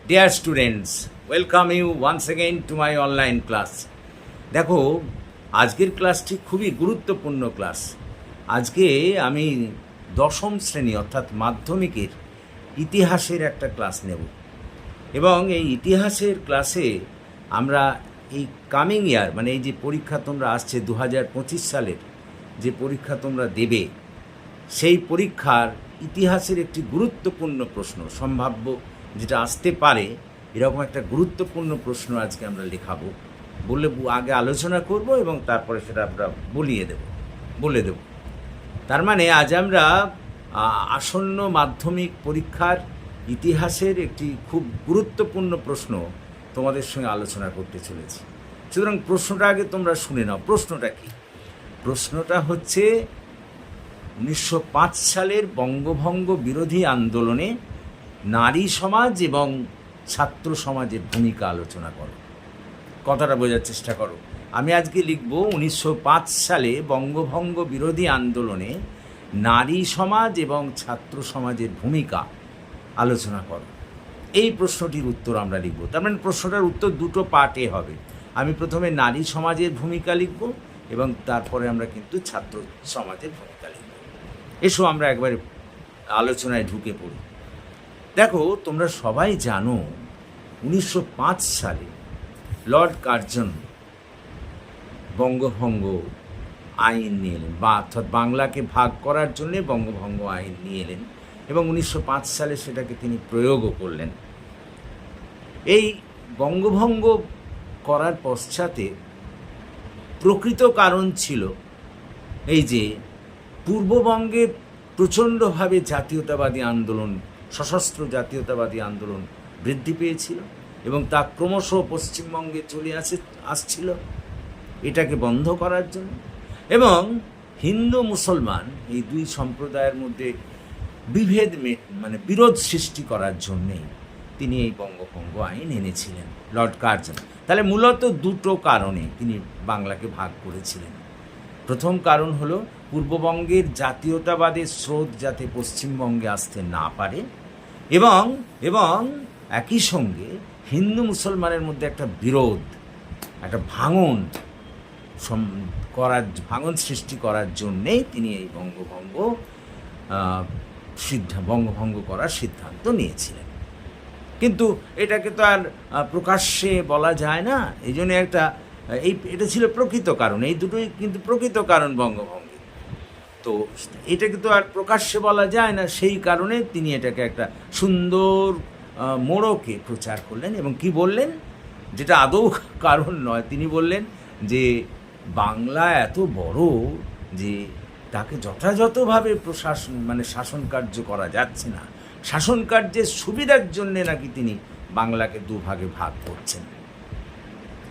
Dear students, welcome you once again to my online class. দেখো, আজকের ক্লাসটি খুবই গুরুত্বপূর্ণ ক্লাস। আজকে আমি দশম শ্রেণী অর্থাৎ মাধ্যমিকের ইতিহাসের একটা ক্লাস নেব এবং এই ইতিহাসের ক্লাসে আমরা এই কামিং ইয়ার মানে এই যে পরীক্ষা তোমরা আসছে 2025 সালের যে পরীক্ষা তোমরা দেবে, সেই পরীক্ষার ইতিহাসের একটি গুরুত্বপূর্ণ প্রশ্ন, সম্ভাব্য যেটা আসতে পারে এরকম একটা গুরুত্বপূর্ণ প্রশ্ন আজকে আমরা লেখাবো। বলে আগে আলোচনা করব এবং তারপরে সেটা আমরা বলে দেব। তার মানে আজ আমরা আসন্ন মাধ্যমিক পরীক্ষার ইতিহাসের একটি খুব গুরুত্বপূর্ণ প্রশ্ন তোমাদের সঙ্গে আলোচনা করতে চলেছি। সুতরাং প্রশ্নটা আগে তোমরা শুনে নাও। প্রশ্নটা কি? প্রশ্নটা হচ্ছে 1905 সালের বঙ্গভঙ্গ বিরোধী আন্দোলনে নারী সমাজ এবং ছাত্র সমাজের ভূমিকা আলোচনা করো। কথাটা বোঝার চেষ্টা করো। আমি আজকে লিখব 1905 সালে বঙ্গভঙ্গ বিরোধী আন্দোলনে নারী সমাজ এবং ছাত্র সমাজের ভূমিকা আলোচনা করো। এই প্রশ্নটির উত্তর আমরা লিখব। তার মানে প্রশ্নটার উত্তর দুটো পার্টে হবে। আমি প্রথমে নারী সমাজের ভূমিকা লিখব এবং তারপরে আমরা কিন্তু ছাত্র সমাজের ভূমিকা লিখব। এসো আমরা একবারে আলোচনায় ঢুকে পড়ি। দেখো, তোমরা সবাই জানো 1905 সালে লর্ড কার্জন বঙ্গভঙ্গ আইন নিয়ে এলেন, বা অর্থাৎ বাংলাকে ভাগ করার জন্যে বঙ্গভঙ্গ আইন নিয়ে এলেন এবং 1905 সালে সেটাকে তিনি প্রয়োগও করলেন। এই বঙ্গভঙ্গ করার পশ্চাতে প্রকৃত কারণ ছিল এই যে পূর্ববঙ্গে প্রচণ্ডভাবে জাতীয়তাবাদী আন্দোলন, সশস্ত্র জাতীয়তাবাদী আন্দোলন বৃদ্ধি পেয়েছিল এবং তা ক্রমশ পশ্চিমবঙ্গে চলে আসছিল এটাকে বন্ধ করার জন্য, এবং হিন্দু মুসলমান এই দুই সম্প্রদায়ের মধ্যে বিরোধ সৃষ্টি করার জন্যেই তিনি এই বঙ্গভঙ্গ আইন এনেছিলেন লর্ড কার্জন। তাহলে মূলত দুটো কারণে তিনি বাংলাকে ভাগ করেছিলেন। প্রথম কারণ হলো পূর্ববঙ্গের জাতীয়তাবাদের স্রোত যাতে পশ্চিমবঙ্গে আসতে না পারে এবং একই সঙ্গে হিন্দু মুসলমানের মধ্যে একটা বিরোধ, একটা ভাঙন সৃষ্টি করার জন্যেই তিনি এই বঙ্গভঙ্গ করার সিদ্ধান্ত নিয়েছিলেন। কিন্তু এটাকে তো আর প্রকাশ্যে বলা যায় না, এই জন্য এটা ছিল প্রকৃত কারণ। এই দুটোই কিন্তু প্রকৃত কারণ বঙ্গভঙ্গে। তো এটাকে তো আর প্রকাশ্যে বলা যায় না, সেই কারণে তিনি এটাকে একটা সুন্দর মোড়কে প্রচার করলেন এবং কি বললেন, যেটা আদৌ কারণ নয়। তিনি বললেন যে বাংলা এত বড় যে তাকে যথাযথভাবে শাসন কার্য করা যাচ্ছে না, শাসন কার্যের সুবিধার জন্যে নাকি তিনি বাংলাকে দুভাগে ভাগ করছেন।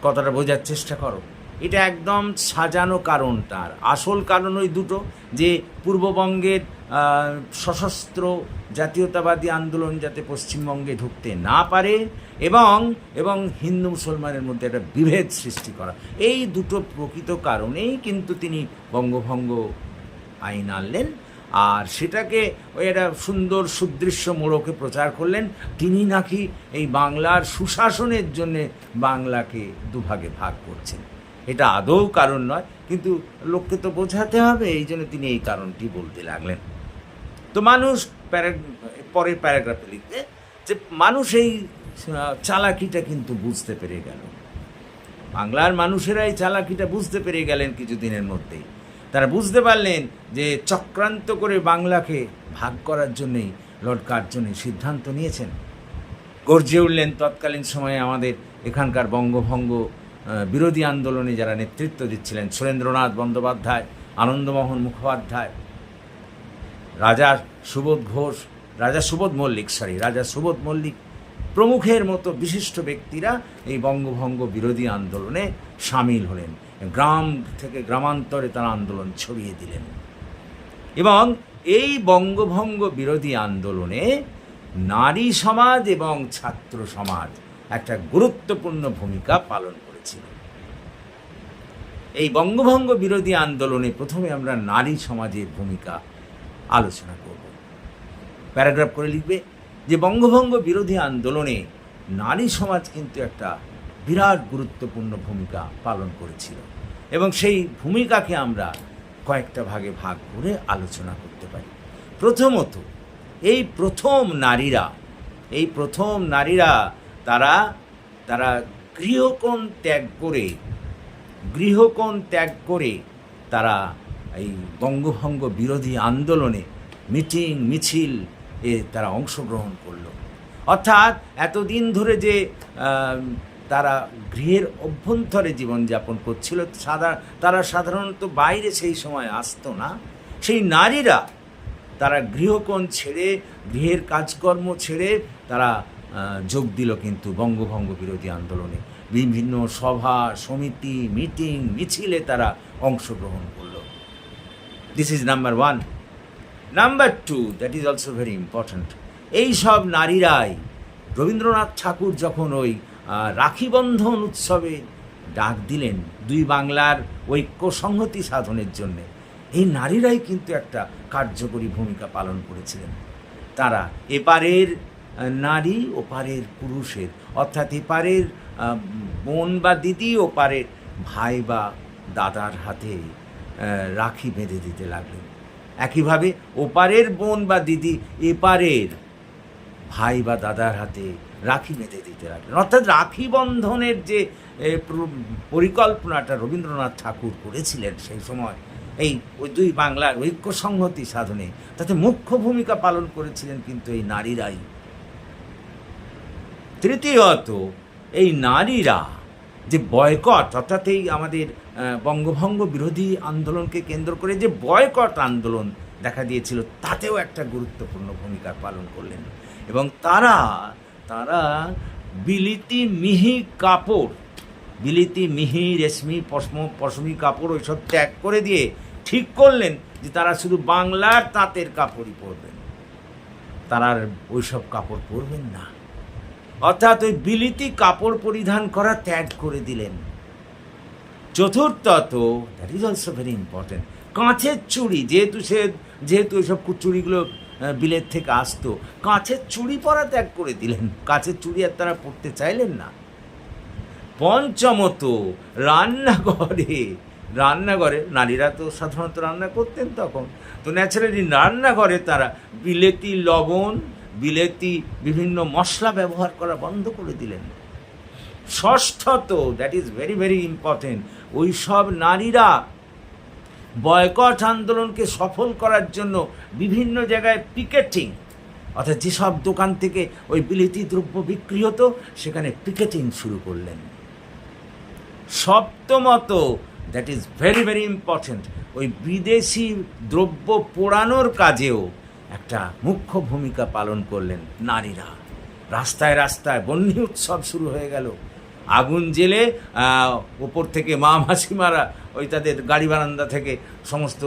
কথাটা বোঝার চেষ্টা করো। এটা একদম সাজানো কারণ। তার আসল কারণ ওই দুটো, যে পূর্ববঙ্গের সশস্ত্র জাতীয়তাবাদী আন্দোলন যাতে পশ্চিমবঙ্গে ঢুকতে না পারে এবং হিন্দু মুসলমানের মধ্যে একটা বিভেদ সৃষ্টি করা, এই দুটো প্রকৃত কারণেই কিন্তু তিনি বঙ্গভঙ্গ আইন আনলেন আর সেটাকে একটা সুন্দর সুদৃশ্য মোড়কে প্রচার করলেন। তিনি নাকি এই বাংলার সুশাসনের জন্যে বাংলাকে দুভাগে ভাগ করছেন। এটা আদৌ কারণ নয়, কিন্তু লোককে তো বোঝাতে হবে, এই জন্য তিনি এই কারণটি বলতে লাগলেন। তো মানুষ পরের প্যারাগ্রাফে লিখবে যে মানুষ এই চালাকিটা কিন্তু বুঝতে পেরে গেল। বাংলার মানুষেরা এই চালাকিটা বুঝতে পেরে গেলেন কিছুদিনের মধ্যেই। তারা বুঝতে পারলেন যে চক্রান্ত করে বাংলাকে ভাগ করার জন্যেই লর্ড কার্জন সিদ্ধান্ত নিয়েছেন। গর্জে উঠলেন তৎকালীন সময়ে আমাদের এখানকার বঙ্গভঙ্গ বিরোধী আন্দোলনে যারা নেতৃত্ব দিচ্ছিলেন, সুরেন্দ্রনাথ বন্দ্যোপাধ্যায়, আনন্দমোহন মুখোপাধ্যায়, রাজা সুবোধ মল্লিক প্রমুখের মতো বিশিষ্ট ব্যক্তিরা এই বঙ্গভঙ্গ বিরোধী আন্দোলনে সামিল হলেন। গ্রাম থেকে গ্রামান্তরে তারা আন্দোলন ছড়িয়ে দিলেন এবং এই বঙ্গভঙ্গ বিরোধী আন্দোলনে নারী সমাজ এবং ছাত্র সমাজ একটা গুরুত্বপূর্ণ ভূমিকা পালন করেছিল। এই বঙ্গভঙ্গ বিরোধী আন্দোলনে প্রথমে আমরা নারী সমাজের ভূমিকা আলোচনা করব। প্যারাগ্রাফ করে লিখবে যে বঙ্গভঙ্গ বিরোধী আন্দোলনে নারী সমাজ কিন্তু একটা বিরাট গুরুত্বপূর্ণ ভূমিকা পালন করেছিল, এবং সেই ভূমিকাকে আমরা কয়েকটা ভাগে ভাগ করে আলোচনা করতে পারি। প্রথমত, এই প্রথম নারীরা তারা তারা গৃহকোণ ত্যাগ করে তারা এই বঙ্গভঙ্গ বিরোধী আন্দোলনে মিটিং মিছিল তারা অংশগ্রহণ করলো। অর্থাৎ এতদিন ধরে যে তারা গৃহের অভ্যন্তরে জীবনযাপন করছিল, তারা সাধারণত বাইরে সেই সময় আসতো না, সেই নারীরা তারা গৃহকোণ ছেড়ে, গৃহের কাজকর্ম ছেড়ে তারা যোগ দিল কিন্তু বঙ্গভঙ্গ বিরোধী আন্দোলনে। বিভিন্ন সভা সমিতি, মিটিং মিছিলে তারা অংশগ্রহণ করল। This is number one. Number two, that is also very important, এই সব নারীরাই রবীন্দ্রনাথ ঠাকুর যখন ওই রাখি বন্ধন উৎসবে ডাক দিলেন দুই বাংলার ঐক্য সংহতি সাধনের জন্যে, এই নারীরাই কিন্তু একটা কার্যকরী ভূমিকা পালন করেছিলেন। তারা এপারের নারী ওপারের পুরুষের, অর্থাৎ এপারের বোন বা দিদি ওপারের ভাই বা দাদার হাতে রাখি বেঁধে দিতে লাগলেন। একইভাবে ওপারের বোন বা দিদি এপারের ভাই বা দাদার হাতে রাখি বেঁধে দিতে লাগলেন। অর্থাৎ রাখি বন্ধনের যে পরিকল্পনাটা রবীন্দ্রনাথ ঠাকুর করেছিলেন সেই সময়, ওই দুই বাংলার ঐক্য সংহতি সাধনে, তাতে মুখ্য ভূমিকা পালন করেছিলেন কিন্তু এই নারীরাই। তৃতীয়ত, এই নারীরা যে বয়কট, অর্থাৎ এই আমাদের বঙ্গভঙ্গ বিরোধী আন্দোলনকে কেন্দ্র করে যে বয়কট আন্দোলন দেখা দিয়েছিল, তাতেও একটা গুরুত্বপূর্ণ ভূমিকা পালন করলেন। এবং তারা বিলিতি মিহি রেশমি পশমি কাপড় ওইসব ত্যাগ করে দিয়ে ঠিক করলেন যে তারা শুধু বাংলার তাঁতের কাপড়ই পরবেন, তারা আর ওইসব কাপড় পরবেন না। অর্থাৎ ওই বিলিতি কাপড় পরিধান করা ত্যাগ করে দিলেন। চতুর্থত, that is also very important, কাঁচের চুড়ি, যেহেতু ওইসব চুড়িগুলো বিলেত থেকে আসতো, কাঁচের চুড়ি পরা ত্যাগ করে দিলেন, কাঁচের চুড়ি আর তারা পরতে চাইলেন না। পঞ্চমত, রান্নাঘরে নারীরা তো সাধারণত রান্না করতেন তখন, তো ন্যাচারালি রান্নাঘরে তারা বিলেতি লবণ, বিলেতি বিভিন্ন মশলা ব্যবহার করা বন্ধ করে দিলেন। ষষ্ঠত, that is very very important, ওই সব নারীরা বয়কট আন্দোলনকে সফল করার জন্য বিভিন্ন জায়গায় পিকেটিং, অর্থাৎ যেসব দোকান থেকে ওই বিলেতি দ্রব্য বিক্রি হতো সেখানে পিকেটিং শুরু করলেন। সপ্তমত, that is very very important, ওই বিদেশি দ্রব্য পোড়ানোর কাজেও একটা মুখ্য ভূমিকা পালন করলেন নারীরা। রাস্তায় রাস্তায় বহ্নি উৎসব শুরু হয়ে গেল, আগুন জেলে ওপর থেকে মা মাসিমারা ওই তাদের গাড়ি বারান্দা থেকে সমস্ত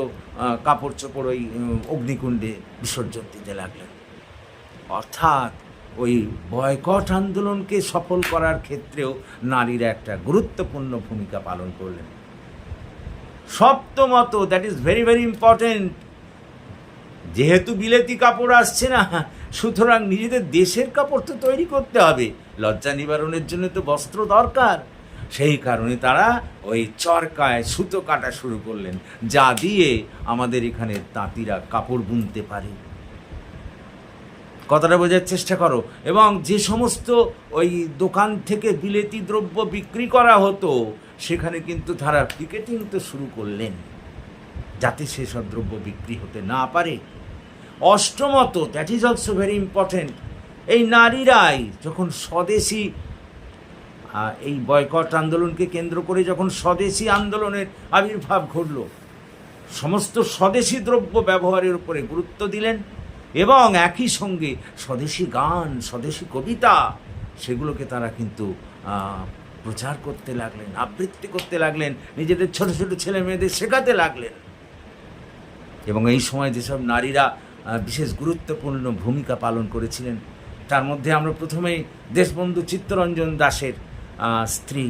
কাপড় চোপড় ওই অগ্নিকুণ্ডে বিসর্জন দিতে লাগলেন। অর্থাৎ ওই বয়কট আন্দোলনকে সফল করার ক্ষেত্রেও নারীরা একটা গুরুত্বপূর্ণ ভূমিকা পালন করলেন। সপ্তমত, that is very very important, যেহেতু বিলেতি কাপড় আসছে না, সুতরাং নিজেদের দেশের কাপড় তো তৈরি করতে হবে, লজ্জা নিবারণের জন্য তো বস্ত্র দরকার। সেই কারণে তারা ওই চরকায় সুতো কাটা শুরু করলেন, যা দিয়ে আমাদের এখানে তাঁতিরা কাপড় বুনতে পারে। কথাটা বোঝার চেষ্টা করো। এবং যে সমস্ত ওই দোকান থেকে বিলেতি দ্রব্য বিক্রি করা হতো সেখানে কিন্তু তারা পিকেটিং তো শুরু করলেন যাতে সেসব দ্রব্য বিক্রি হতে না পারে। অষ্টমত, that is also very important, এই নারীরাই যখন স্বদেশি এই বয়কট আন্দোলনকে কেন্দ্র করে যখন স্বদেশি আন্দোলনের আবির্ভাব ঘটল, সমস্ত স্বদেশি দ্রব্য ব্যবহারের উপরে গুরুত্ব দিলেন এবং একই সঙ্গে স্বদেশি গান, স্বদেশি কবিতা, সেগুলোকে তারা কিন্তু প্রচার করতে লাগলেন, আবৃত্তি করতে লাগলেন, নিজেদের ছোট ছোট ছেলে মেয়েদের শেখাতে লাগলেন। এবং এই সময় যেসব নারীরা বিশেষ গুরুত্বপূর্ণ ভূমিকা পালন করেছিলেন, তার মধ্যে আমরা প্রথমেই দেশবন্ধু চিত্তরঞ্জন দাশের স্ত্রী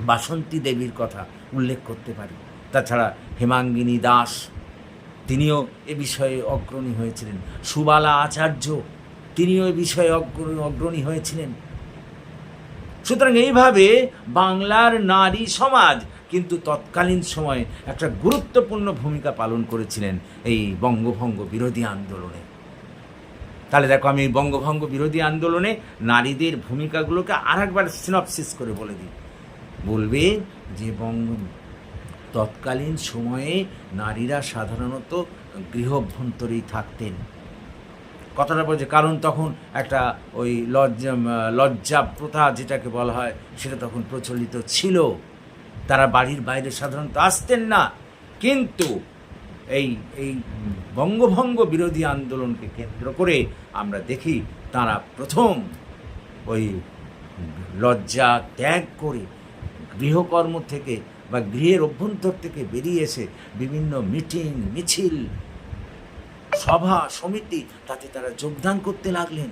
বাসন্তী দেবীর কথা উল্লেখ করতে পারি। তাছাড়া হেমাঙ্গিনী দাস, তিনিও এ বিষয়ে অগ্রণী হয়েছিলেন। সুবালা আচার্য, তিনি ওই বিষয়ে অগ্রণী হয়েছিলেন। সুতরাং এইভাবে বাংলার নারী সমাজ কিন্তু তৎকালীন সময়ে একটা গুরুত্বপূর্ণ ভূমিকা পালন করেছিলেন এই বঙ্গভঙ্গ বিরোধী আন্দোলনে। তাহলে দেখো, আমি বঙ্গভঙ্গ বিরোধী আন্দোলনে নারীদের ভূমিকাগুলোকে আর একবার সিনপসিস করে বলে দিই। বলবে যে তৎকালীন সময়ে নারীরা সাধারণত গৃহভ্যন্তরেই থাকতেন। কথাটা বলছে কারণ তখন একটা ওই লজ্জা প্রথা যেটাকে বলা হয় সেটা তখন প্রচলিত ছিল। তারা বাড়ির বাইরে সাধারণত আসতেন না। কিন্তু এই এই বঙ্গভঙ্গ বিরোধী আন্দোলনকে কেন্দ্র করে আমরা দেখি তারা প্রথম ওই লজ্জা ত্যাগ করে গৃহকর্ম থেকে বা গৃহের অভ্যন্তর থেকে বেরিয়ে এসে বিভিন্ন মিটিং, মিছিল, সভা, সমিতি তাতে তারা যোগদান করতে লাগলেন।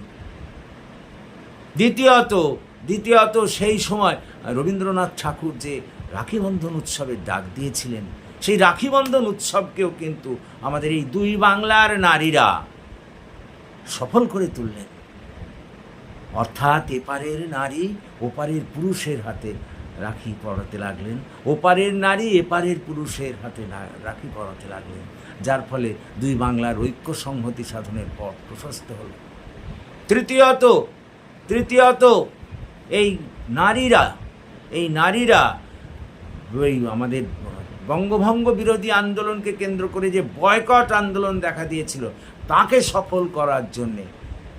দ্বিতীয়ত সেই সময় রবীন্দ্রনাথ ঠাকুর যে রাখি বন্ধন উৎসবের ডাক দিয়েছিলেন, সেই রাখি বন্ধন উৎসবকেও কিন্তু আমাদের এই দুই বাংলার নারীরা সফল করে তুললেন। অর্থাৎ এপারের নারী ওপারের পুরুষের হাতে রাখি পরাতে লাগলেন, ওপারের নারী এপারের পুরুষের হাতে রাখি পরাতে লাগলেন, যার ফলে দুই বাংলার ঐক্য সংহতি সাধনের পথ প্রশস্ত হল। তৃতীয়ত এই নারীরা ওই আমাদের বঙ্গভঙ্গ বিরোধী আন্দোলনকে কেন্দ্র করে যে বয়কট আন্দোলন দেখা দিয়েছিল তাকে সফল করার জন্যে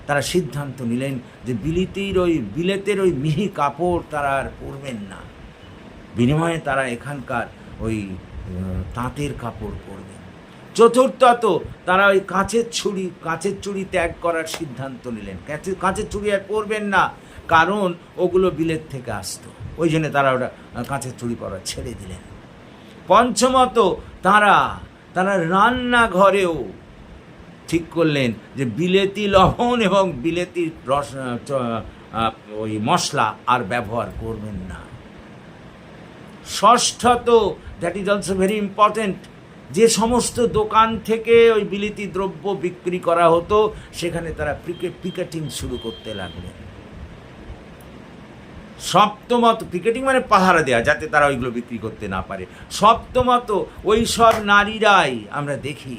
তারা সিদ্ধান্ত নিলেন যে বিলেতের ওই মিহি কাপড় তারা আর পরবেন না, বিনিময়ে তারা এখানকার ওই তাঁতের কাপড় পরবেন। চতুর্থত তারা ওই কাঁচের চুড়ি ত্যাগ করার সিদ্ধান্ত নিলেন। কাঁচের চুড়ি আর পরবেন না, কারণ ওগুলো বিলেত থেকে আসতো, ওই জন্য তারা ওটা কাঁচের চুড়ি পরা ছেড়ে দিলেন। পঞ্চমত তারা রান্নাঘরেও ঠিক করলেন যে বিলেতি লবণ এবং বিলেতি ওই মশলা আর ব্যবহার করবেন না। ষষ্ঠত, that is also very important, যে সমস্ত দোকান থেকে ওই বিলেতি দ্রব্য বিক্রি করা হতো সেখানে তারা পিকেটিং শুরু করতে লাগলেন। সপ্তমত, পিকেটিং মানে পাহারা দেওয়া, যাতে তারা ওইগুলো বিক্রি করতে না পারে। সপ্তমত, ওই সব নারীরাই আমরা দেখি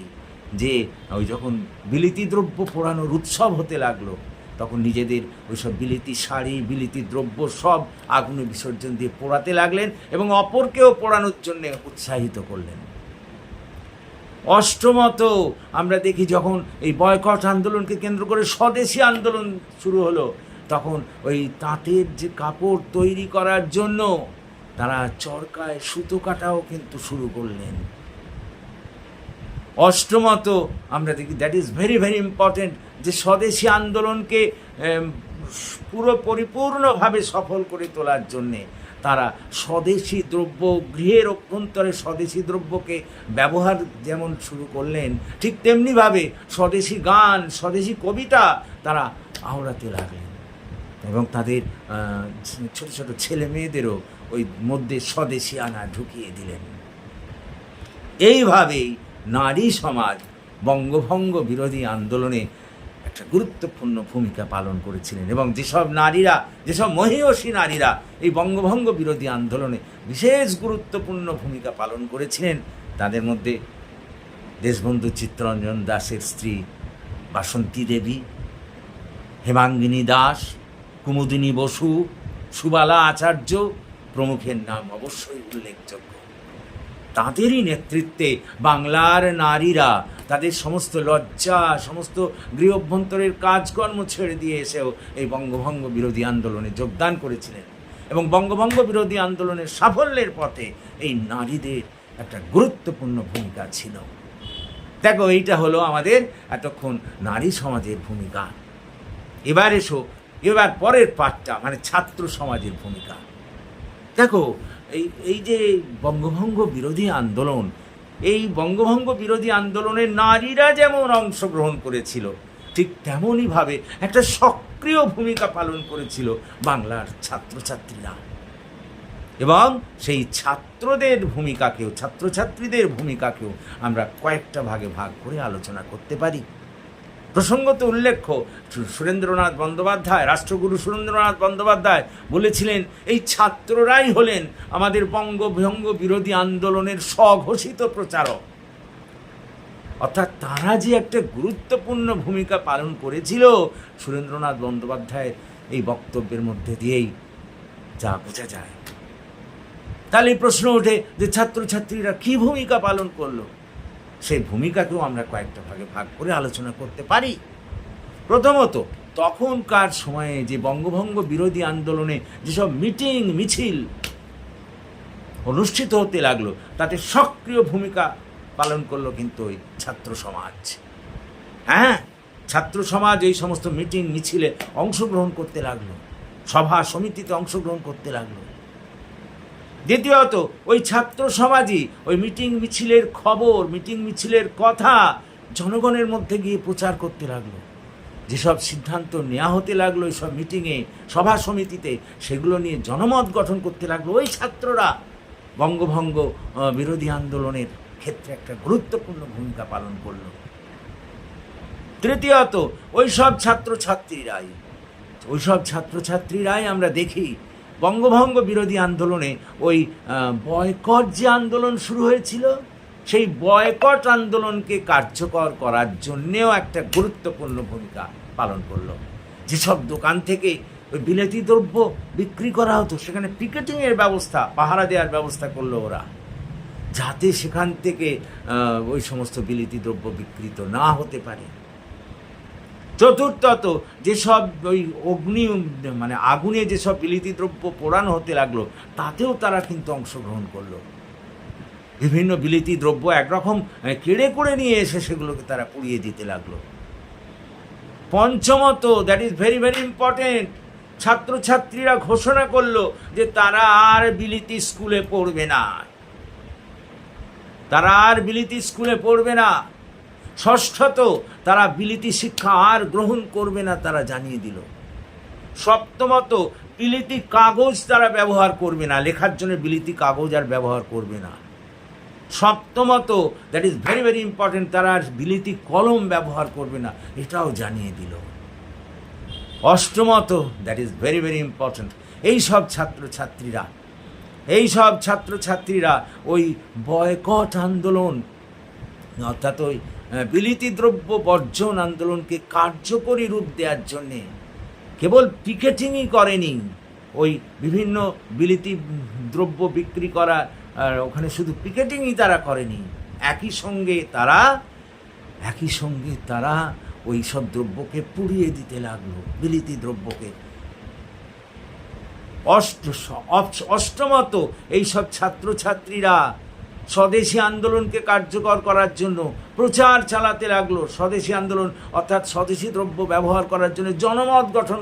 যে ওই যখন বিলিতি দ্রব্য পোড়ানোর উৎসব হতে লাগলো তখন নিজেদের ওইসব বিলিতি শাড়ি, বিলিতি দ্রব্য সব আগুনে বিসর্জন দিয়ে পোড়াতে লাগলেন এবং অপরকেও পোড়ানোর জন্য উৎসাহিত করলেন। অষ্টমত, আমরা দেখি যখন এই বয়কট আন্দোলনকে কেন্দ্র করে স্বদেশী আন্দোলন শুরু হলো তখন ওই তাঁতের যে কাপড় তৈরি করার জন্য তারা চরকায় সুতো কাটাও কিন্তু শুরু করলেন। অষ্টমত, আমরা দেখি, that is very very important, যে স্বদেশী আন্দোলনকে পুরো পরিপূর্ণভাবে সফল করে তোলার জন্যে তারা স্বদেশী দ্রব্য, গৃহের অভ্যন্তরে স্বদেশী দ্রব্যকে ব্যবহার যেমন শুরু করলেন, ঠিক তেমনিভাবে স্বদেশী গান, স্বদেশী কবিতা তারা আওড়াতে লাগলেন এবং তাদের ছোট ছোট ছেলে মেয়েদেরও ওই মধ্যে স্বদেশী আনা ঢুকিয়ে দিলেন। এইভাবেই নারী সমাজ বঙ্গভঙ্গ বিরোধী আন্দোলনে একটা গুরুত্বপূর্ণ ভূমিকা পালন করেছিলেন এবং যেসব মহীয়সী নারীরা এই বঙ্গভঙ্গ বিরোধী আন্দোলনে বিশেষ গুরুত্বপূর্ণ ভূমিকা পালন করেছিলেন তাদের মধ্যে দেশবন্ধু চিত্তরঞ্জন দাসের স্ত্রী বাসন্তী দেবী, হেমাঙ্গিনী দাস, কুমুদিনী বসু, সুবালা আচার্য প্রমুখের নাম অবশ্যই উল্লেখযোগ্য। তাঁদেরই নেতৃত্বে বাংলার নারীরা তাদের সমস্ত লজ্জা, সমস্ত গৃহ অভ্যন্তরের কাজকর্ম ছেড়ে দিয়ে এসেও এই বঙ্গভঙ্গ বিরোধী আন্দোলনে যোগদান করেছিলেন এবং বঙ্গভঙ্গ বিরোধী আন্দোলনের সাফল্যের পথে এই নারীদের একটা গুরুত্বপূর্ণ ভূমিকা ছিল। দেখো, এইটা হলো আমাদের এতক্ষণ নারী সমাজের ভূমিকা। এবার পরের পাঠটা মানে ছাত্র সমাজের ভূমিকা। দেখো, এই যে বঙ্গভঙ্গ বিরোধী আন্দোলন, এই বঙ্গভঙ্গ বিরোধী আন্দোলনে নারীরা যেমন অংশগ্রহণ করেছিল ঠিক তেমনইভাবে একটা সক্রিয় ভূমিকা পালন করেছিল বাংলার ছাত্রছাত্রীরা এবং সেই ছাত্রছাত্রীদের ভূমিকাকেও আমরা কয়েকটা ভাগে ভাগ করে আলোচনা করতে পারি। প্রসঙ্গত উল্লেখ্য, সুরেন্দ্রনাথ বন্দ্যোপাধ্যায়, রাষ্ট্রগুরু সুরেন্দ্রনাথ বন্দ্যোপাধ্যায় বলেছিলেন, এই ছাত্ররাই হলেন আমাদের বঙ্গভঙ্গ বিরোধী আন্দোলনের স্বঘোষিত প্রচারক। অর্থাৎ তারা যে একটা গুরুত্বপূর্ণ ভূমিকা পালন করেছিল সুরেন্দ্রনাথ বন্দ্যোপাধ্যায়ের এই বক্তব্যের মধ্যে দিয়েই যা বোঝা যায়। তাহলে প্রশ্ন ওঠে যে ছাত্রছাত্রীরা কী ভূমিকা পালন করলো? সেই ভূমিকাকেও আমরা কয়েকটা ভাগে ভাগ করে আলোচনা করতে পারি। প্রথমত, তখনকার সময়ে যে বঙ্গভঙ্গ বিরোধী আন্দোলনে যেসব মিটিং মিছিল অনুষ্ঠিত হতে লাগলো, তাতে সক্রিয় ভূমিকা পালন করলো কিন্তু ওই ছাত্র সমাজ। হ্যাঁ, ছাত্র সমাজ এই সমস্ত মিটিং মিছিলে অংশগ্রহণ করতে লাগলো, সভা সমিতিতে অংশগ্রহণ করতে লাগলো। দ্বিতীয়ত, ওই ছাত্র সমাজই ওই মিটিং মিছিলের খবর, মিটিং মিছিলের কথা জনগণের মধ্যে গিয়ে প্রচার করতে লাগলো। যেসব সিদ্ধান্ত নেওয়া হতে লাগলো এইসব মিটিংয়ে, সভা সমিতিতে, সেগুলো নিয়ে জনমত গঠন করতে লাগলো ওই ছাত্ররা। বঙ্গভঙ্গ বিরোধী আন্দোলনের ক্ষেত্রে একটা গুরুত্বপূর্ণ ভূমিকা পালন করলো। তৃতীয়ত, ওইসব ছাত্রছাত্রীরাই আমরা দেখি বঙ্গভঙ্গ বিরোধী আন্দোলনে ওই বয়কট যে আন্দোলন শুরু হয়েছিল, সেই বয়কট আন্দোলনকে কার্যকর করার জন্যেও একটা গুরুত্বপূর্ণ ভূমিকা পালন করলো। যেসব দোকান থেকে ওই বিলেতি দ্রব্য বিক্রি করা হতো, সেখানে পিকেটিংয়ের ব্যবস্থা, পাহারা দেওয়ার ব্যবস্থা করলো ওরা, যাতে সেখান থেকে ওই সমস্ত বিলেতি দ্রব্য বিক্রিত না হতে পারে। চতুর্থত, যেসব ওই আগুনে যেসব বিলিতি দ্রব্য পোড়ানো হতে লাগলো, তাতেও তারা কিন্তু অংশগ্রহণ করলো। বিভিন্ন বিলিতি দ্রব্য একরকম কেড়ে করে নিয়ে এসে সেগুলোকে তারা পুড়িয়ে দিতে লাগলো। পঞ্চমত, that is very very important, ছাত্রছাত্রীরা ঘোষণা করলো যে তারা আর বিলিতি স্কুলে পড়বে না। ষষ্ঠত, তারা বিলিতি শিক্ষা আর গ্রহণ করবে না, তারা জানিয়ে দিল। সপ্তমত, বিলিতি কাগজ তারা ব্যবহার করবে না, লেখার জন্য বিলিতি কাগজ আর ব্যবহার করবে না। সপ্তমত, that is very very important, তারা আর বিলিতি কলম ব্যবহার করবে না, এটাও জানিয়ে দিল। অষ্টমত, that is very very important, এই সব ছাত্রছাত্রীরা ওই বয়কট আন্দোলন, অর্থাৎ ওই বিলিতি দ্রব্য বর্জন আন্দোলনকে কার্যকরী রূপ দেওয়ার জন্যে কেবল পিকেটিংই করেনি, ওই বিভিন্ন বিলিতি দ্রব্য বিক্রি করা, আর ওখানে শুধু পিকেটিংই তারা করেনি, একই সঙ্গে তারা ওই সব দ্রব্যকে পুড়িয়ে দিতে লাগলো, বিলিতি দ্রব্যকে। অষ্টমত, এইসব ছাত্রছাত্রীরা স্বদেশী আন্দোলনকে কার্যকর করার জন্য প্রচার চালাতে লাগলো। স্বদেশী আন্দোলন অর্থাৎ স্বদেশী দ্রব্য ব্যবহার করার জন্য জনমত গঠন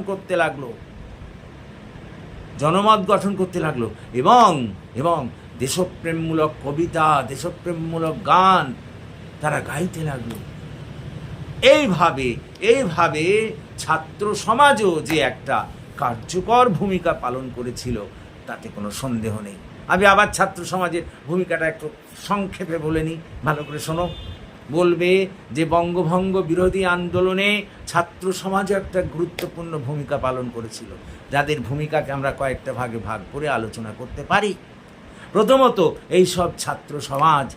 করতে লাগলো এবং দেশপ্রেমমূলক কবিতা, দেশপ্রেমমূলক গান তারা গাইতে লাগলো। এইভাবে ছাত্র সমাজও যে একটা কার্যকর ভূমিকা পালন করেছিল তাতে কোনো সন্দেহ নেই। আমি আবার ছাত্র সমাজের ভূমিকাটা একটু সংক্ষেপে বলে নিই, ভালো করে শোনো। বলবে যে বঙ্গভঙ্গ বিরোধী আন্দোলনে ছাত্র সমাজও একটা গুরুত্বপূর্ণ ভূমিকা পালন করেছিল, যাদের ভূমিকাকে আমরা কয়েকটা ভাগে ভাগ করে আলোচনা করতে পারি। প্রথমত, এই সব ছাত্র সমাজ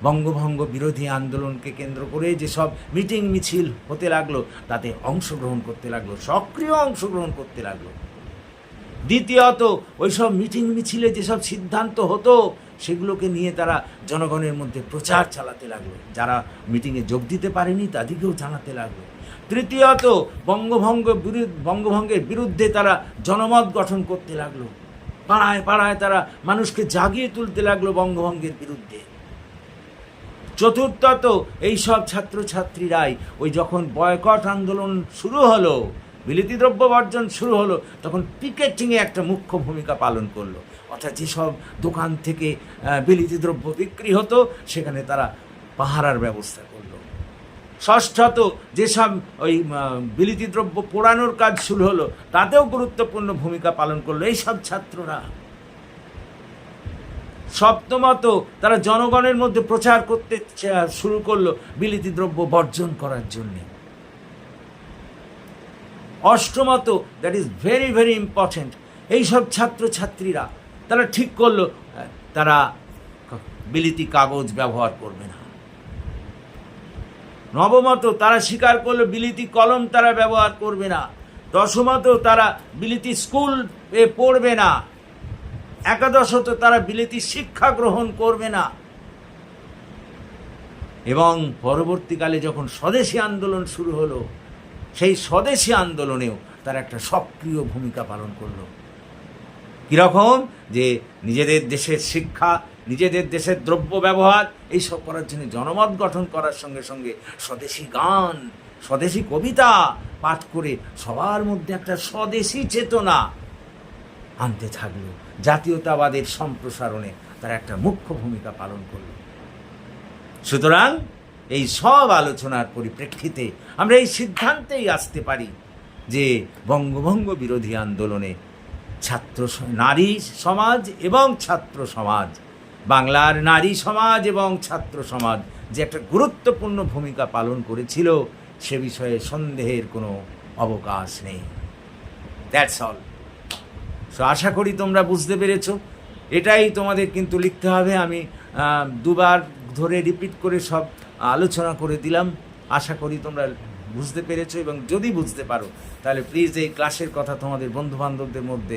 বঙ্গভঙ্গ বিরোধী আন্দোলনকে কেন্দ্র করে যেসব মিটিং মিছিল হতে লাগলো তাতে অংশগ্রহণ করতে লাগলো, সক্রিয় অংশগ্রহণ করতে লাগলো। দ্বিতীয়ত, ওইসব মিটিং মিছিলে যেসব সিদ্ধান্ত হতো সেগুলোকে নিয়ে তারা জনগণের মধ্যে প্রচার চালাতে লাগলো, যারা মিটিংয়ে যোগ দিতে পারেনি তাদেরকেও জানাতে লাগলো। তৃতীয়ত, বঙ্গভঙ্গের বিরুদ্ধে তারা জনমত গঠন করতে লাগলো, পাড়ায় পাড়ায় তারা মানুষকে জাগিয়ে তুলতে লাগলো বঙ্গভঙ্গের বিরুদ্ধে। চতুর্থত, এইসব ছাত্রছাত্রীরাই ওই যখন বয়কট আন্দোলন শুরু হলো, বিলিতি দ্রব্য বর্জন শুরু হলো, তখন পিকেটিংয়ে একটা মুখ্য ভূমিকা পালন করলো। অর্থাৎ যেসব দোকান থেকে বিলিতি দ্রব্য বিক্রি হতো সেখানে তারা পাহারার ব্যবস্থা করলো। ষষ্ঠত, যেসব ওই বিলিতি দ্রব্য পোড়ানোর কাজ শুরু হলো তাতেও গুরুত্বপূর্ণ ভূমিকা পালন করলো এইসব ছাত্ররা। সপ্তমত, তারা জনগণের মধ্যে প্রচার করতে শুরু করলো বিলিতি দ্রব্য বর্জন করার জন্যে। অষ্টমত, that is very very important, এইসব ছাত্রছাত্রীরা তারা ঠিক করলো তারা বিলিতি কাগজ ব্যবহার করবে না। নবমত, তারা স্বীকার করলো বিলিতি কলম তারা ব্যবহার করবে না। দশমত, তারা বিলিতি স্কুল পড়বে না। একাদশত, তারা বিলিতি শিক্ষা গ্রহণ করবে না। এবং পরবর্তীকালে যখন স্বদেশী আন্দোলন শুরু হলো, সেই স্বদেশী আন্দোলনেও তারা একটা সক্রিয় ভূমিকা পালন করলো। কীরকম? যে নিজেদের দেশের শিক্ষা, নিজেদের দেশের দ্রব্য ব্যবহার এইসব করার জন্য জনমত গঠন করার সঙ্গে সঙ্গে স্বদেশী গান, স্বদেশী কবিতা পাঠ করে সবার মধ্যে একটা স্বদেশী চেতনা আনতে থাকলো। জাতীয়তাবাদের সম্প্রসারণে তারা একটা মুখ্য ভূমিকা পালন করল। সুতরাং এই সব আলোচনার পরিপ্রেক্ষিতে আমরা এই সিদ্ধান্তেই আসতে পারি যে বঙ্গভঙ্গ বিরোধী আন্দোলনে নারী সমাজ এবং ছাত্র সমাজ, বাংলার নারী সমাজ এবং ছাত্র সমাজ যে একটা গুরুত্বপূর্ণ ভূমিকা পালন করেছিল, সে বিষয়ে সন্দেহের কোনো অবকাশ নেই। That's all. সো আশা করি তোমরা বুঝতে পেরেছো। এটাই তোমাদের কিন্তু লিখতে হবে। আমি দুবার ধরে রিপিট করে সব আলোচনা করে দিলাম। আশা করি তোমরা বুঝতে পেরেছো, এবং যদি বুঝতে পারো তাহলে প্লিজ এই ক্লাসের কথা তোমাদের বন্ধুবান্ধবদের মধ্যে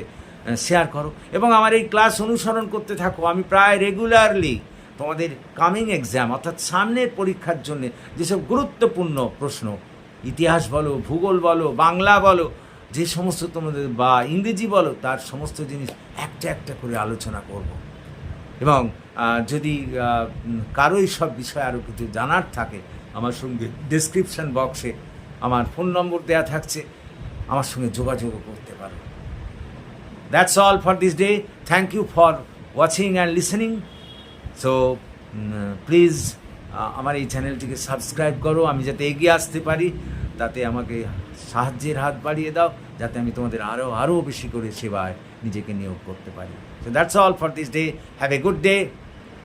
শেয়ার করো এবং আমার এই ক্লাস অনুসরণ করতে থাকো। আমি প্রায় রেগুলারলি তোমাদের কামিং এক্সাম অর্থাৎ সামনের পরীক্ষার জন্য যেসব গুরুত্বপূর্ণ প্রশ্ন, ইতিহাস বলো, ভূগোল বলো, বাংলা বলো, যে সমস্ত তোমাদের বা ইংরেজি বলো, তার সমস্ত জিনিস একটা একটা করে আলোচনা করব। এবং যদি কারোই সব বিষয়ে আরও কিছু জানার থাকে, আমার সঙ্গে ডেসক্রিপশন বক্সে আমার ফোন নম্বর দেওয়া থাকছে, আমার সঙ্গে যোগাযোগও করতে পারো। That's all for this day. Thank you for watching and listening. So please আমার এই চ্যানেলটিকে সাবস্ক্রাইব করো, আমি যাতে এগিয়ে আসতে পারি, তাতে আমাকে সাহায্যের হাত বাড়িয়ে দাও, যাতে আমি তোমাদের আরও বেশি করে সেবায় নিজেকে নিয়োগ করতে পারি। So that's all for this day. Have a good day.